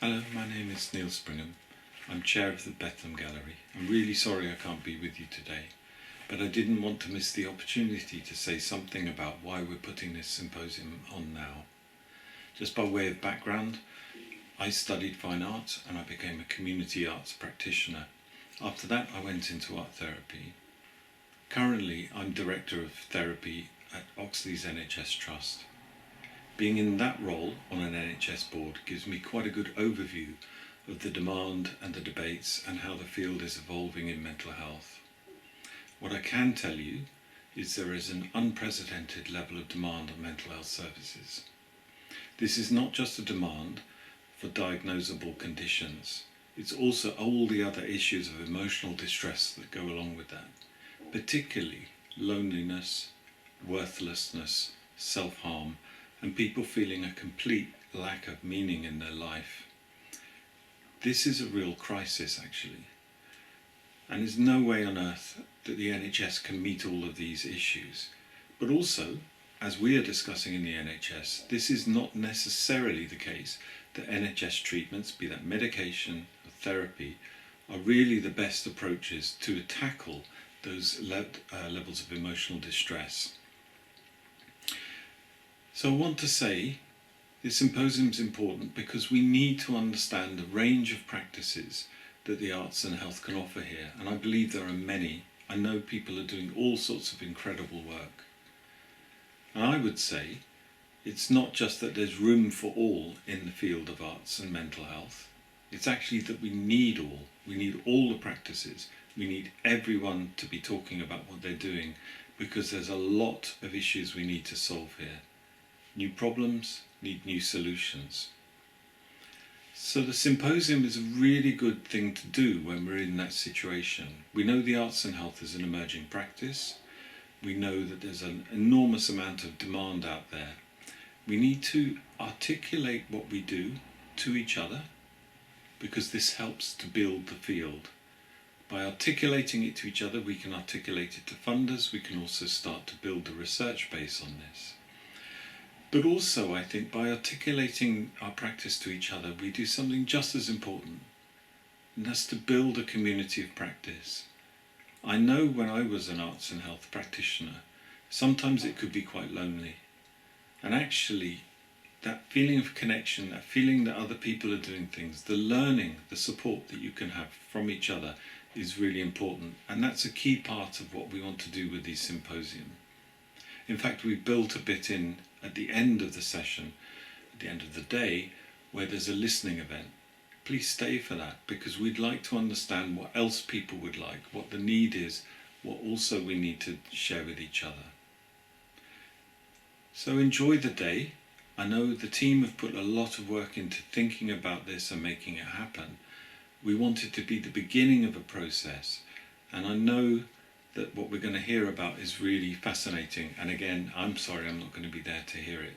Hello, my name is Neil Springham. I'm chair of the Bethlem Gallery. I'm really sorry I can't be with you today, but I didn't want to miss the opportunity to say something about why we're putting this symposium on now. Just by way of background, I studied fine arts and I became a community arts practitioner. After that, I went into art therapy. Currently, I'm director of therapy at Oxleas NHS Trust. Being in that role on an NHS board gives me quite a good overview of the demand and the debates and how the field is evolving in mental health. What I can tell you is there is an unprecedented level of demand on mental health services. This is not just a demand for diagnosable conditions, it's also all the other issues of emotional distress that go along with that, particularly loneliness, worthlessness, self-harm, and people feeling a complete lack of meaning in their life. This is a real crisis, actually, and there's no way on earth that the NHS can meet all of these issues. But also, as we are discussing in the NHS, this is not necessarily the case that NHS treatments, be that medication or therapy, are really the best approaches to tackle those levels of emotional distress. So I want to say this symposium is important because we need to understand the range of practices that the arts and health can offer here, and I believe there are many. I know people are doing all sorts of incredible work. And I would say it's not just that there's room for all in the field of arts and mental health, it's actually that we need all. We need all the practices. We need everyone to be talking about what they're doing because there's a lot of issues we need to solve here. New problems need new solutions. So the symposium is a really good thing to do when we're in that situation. We know the arts and health is an emerging practice. We know that there's an enormous amount of demand out there. We need to articulate what we do to each other because this helps to build the field. By articulating it to each other, we can articulate it to funders. We can also start to build the research base on this. But also, I think, by articulating our practice to each other, we do something just as important, and that's to build a community of practice. I know when I was an arts and health practitioner, sometimes it could be quite lonely. And actually, that feeling of connection, that feeling that other people are doing things, the learning, the support that you can have from each other is really important. And that's a key part of what we want to do with these symposium. In fact, we built a bit in at the end of the session, at the end of the day, where there's a listening event. Please stay for that because we'd like to understand what else people would like, what the need is, what also we need to share with each other. So enjoy the day. I know the team have put a lot of work into thinking about this and making it happen. We want it to be the beginning of a process, and I know that what we're going to hear about is really fascinating, and again, I'm sorry I'm not going to be there to hear it.